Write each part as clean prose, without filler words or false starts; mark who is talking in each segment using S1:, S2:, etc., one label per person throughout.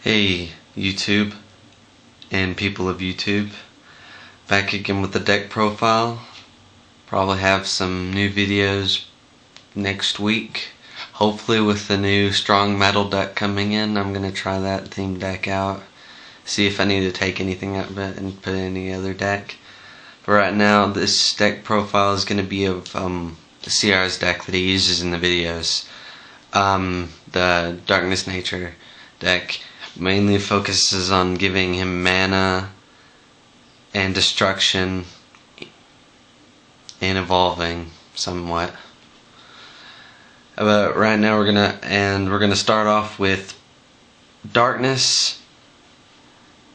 S1: Hey YouTube and people of YouTube, back again with the deck profile. Probably have some new videos next week, hopefully with the new strong metal deck coming in. I'm gonna try that theme deck out, see if I need to take anything out of it and put in any other deck. But right now this deck profile is gonna be of the CR's deck that he uses in the videos. The Darkness Nature deck mainly focuses on giving him mana and destruction and evolving somewhat. But right now we're gonna start off with Darkness.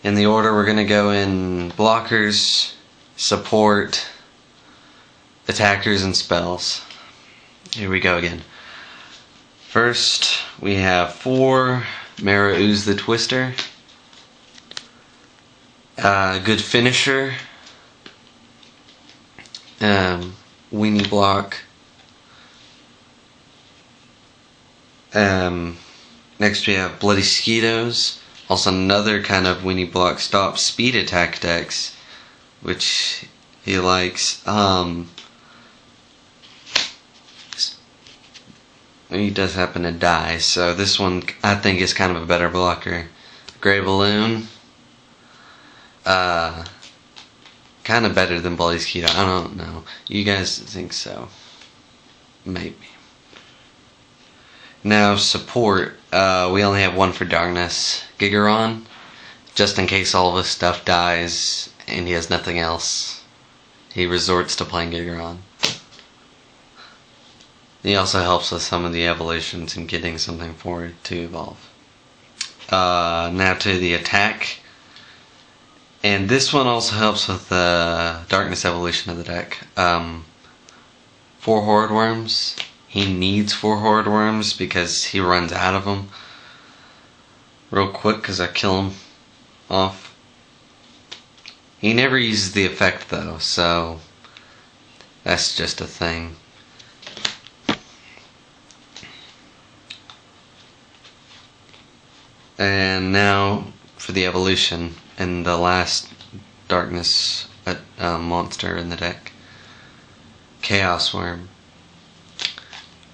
S1: In the order we're gonna go in blockers, support, attackers, and spells. Here we go again. First we have 4 Marrow, Ooze the Twister. Good finisher. Weenie block. Next we have Bloody Squitos. Also another kind of weenie block stop speed attack decks, which he likes. He does happen to die, so this one I think is kind of a better blocker. Grey Balloon. Kind of better than Bloody Squito. I don't know. You guys think so? Maybe. Now support. We only have one for Darkness. Gigargon. Just in case all of his stuff dies and he has nothing else, he resorts to playing Gigargon. He also helps with some of the evolutions and getting something for it to evolve. Now to the attack. And this one also helps with the Darkness evolution of the deck. 4 Horrid Worms. He needs 4 Horrid Worms because he runs out of them real quick because I kill him off. He never uses the effect though, so that's just a thing. And now for the evolution and the last Darkness monster in the deck, Choas Worm.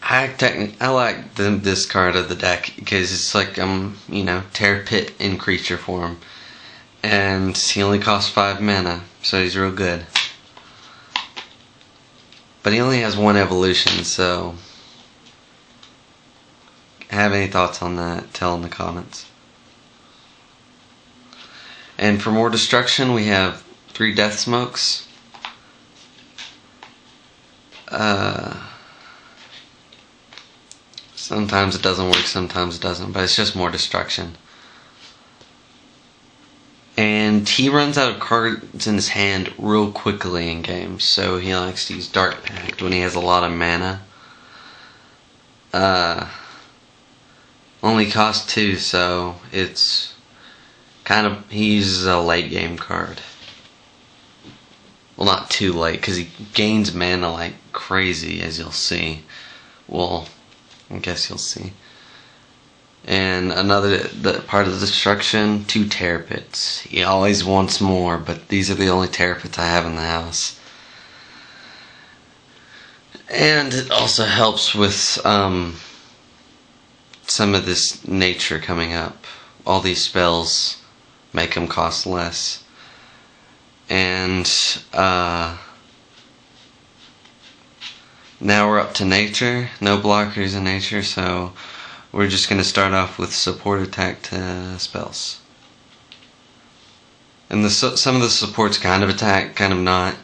S1: I like this card of the deck because it's like Tear Pit in creature form, and he only costs 5 mana, so he's real good. But he only has 1 evolution, so have any thoughts on that? Tell in the comments. And for more destruction, we have 3 Death Smokes. Sometimes it doesn't work, sometimes it doesn't, but it's just more destruction. And he runs out of cards in his hand real quickly in games, so he likes to use Dark Pact when he has a lot of mana. Only costs 2, so it's he uses a late game card. Well, not too late, because he gains mana like crazy, as you'll see. Well, I guess you'll see. And another part of the destruction, 2 Tear Pits. He always wants more, but these are the only Tear Pits I have in the house. And it also helps with some of this nature coming up. All these spells make them cost less. And now we're up to nature. No blockers in nature, so we're just going to start off with support attack to spells. And some of the support's kind of attack, kind of not.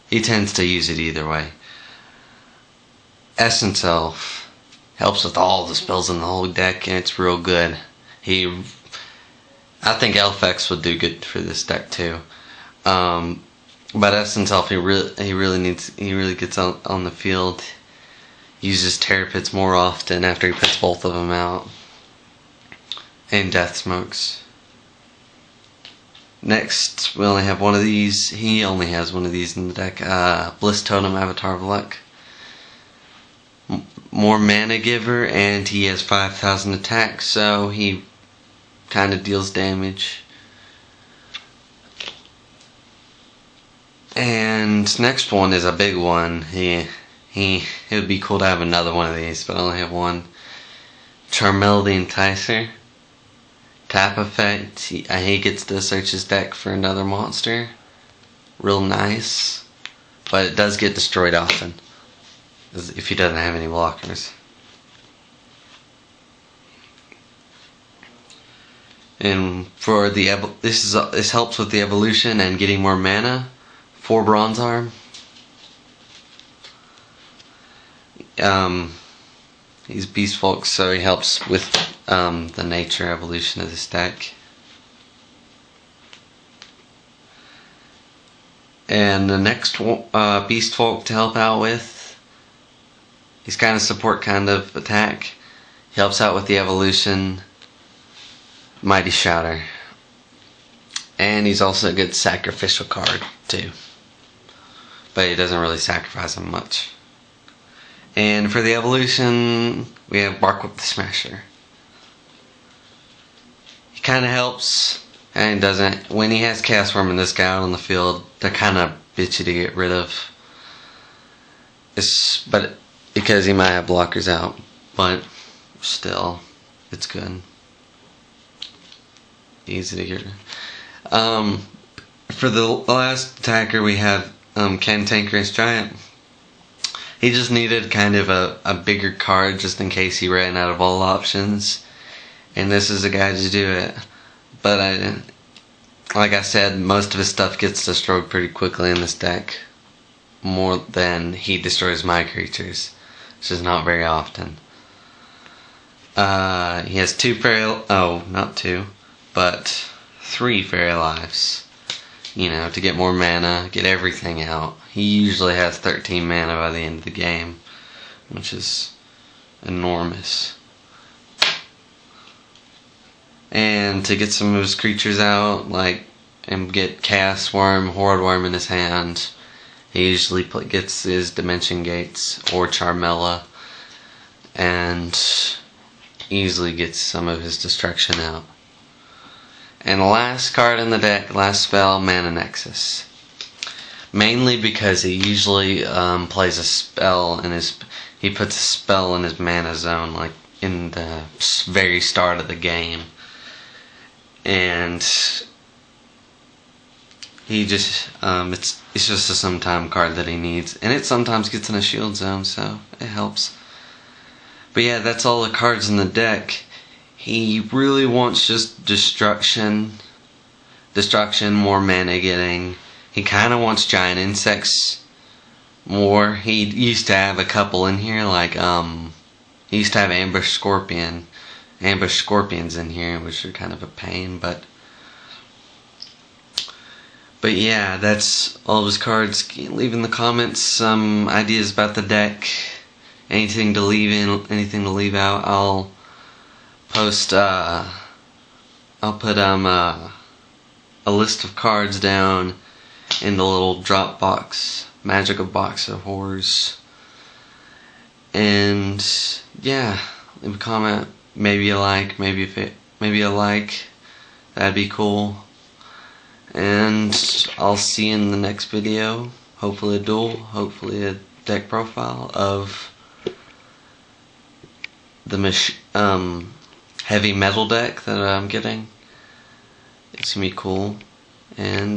S1: He tends to use it either way. Essence Elf helps with all the spells in the whole deck, and it's real good. I think Elfex would do good for this deck too. But Essence Elf, he really gets on the field. Uses Tear Pits more often after he puts both of them out. And Death Smokes. Next, we only have one of these. He only has one of these in the deck. Bliss Totem, Avatar of Luck. More mana giver, and he has 5,000 attack, so he kind of deals damage. And next one is a big one. It would be cool to have another one of these, but I only have one. Charmilia the Enticer. Tap effect. He gets to search his deck for another monster. Real nice. But it does get destroyed often if he doesn't have any blockers. And for this helps with the evolution and getting more mana for Bronze Arm. He's Beast Folk, so he helps with the nature evolution of this deck. And the next Beast Folk to help out with, he's kind of support, kind of attack. He helps out with the evolution, Mighty Shouter. And he's also a good sacrificial card too, but he doesn't really sacrifice him much. And for the evolution, we have Barkwhip the Smasher. He kind of helps and doesn't. When he has Choas Worm and this guy out on the field, they're kind of bitchy to get rid of. But because he might have blockers out, but still, it's good. Easy to get rid of. For the last attacker, we have Cantankerous Giant. He just needed kind of a bigger card just in case he ran out of all options, and this is a guy to do it. But like I said, most of his stuff gets destroyed pretty quickly in this deck, more than he destroys my creatures, which is not very often. He has three Faerie Lives. You know, to get more mana, get everything out. He usually has 13 mana by the end of the game, which is enormous. And to get some of his creatures out, and get Choas Worm, Horrid Worm in his hand, he usually gets his Dimension Gates or Charmilia, and easily gets some of his destruction out. And the last card in the deck, last spell, Mana Nexus. Mainly because he usually plays a spell he puts a spell in his mana zone, like in the very start of the game. And he just, it's just a sometime card that he needs. And it sometimes gets in a shield zone, so it helps. But yeah, that's all the cards in the deck. He really wants just destruction, more mana getting. He kind of wants giant insects more. He used to have a couple in here, he used to have ambush scorpions in here, which are kind of a pain, but yeah, that's all of his cards. Leave in the comments some ideas about the deck, anything to leave in, anything to leave out. I'll put a list of cards down in the little drop box, magical box of horrors. And yeah, leave a comment. Maybe a like, maybe a like. That'd be cool. And I'll see you in the next video. Hopefully a duel, hopefully a deck profile of the heavy metal deck that I'm getting. It's gonna be cool. And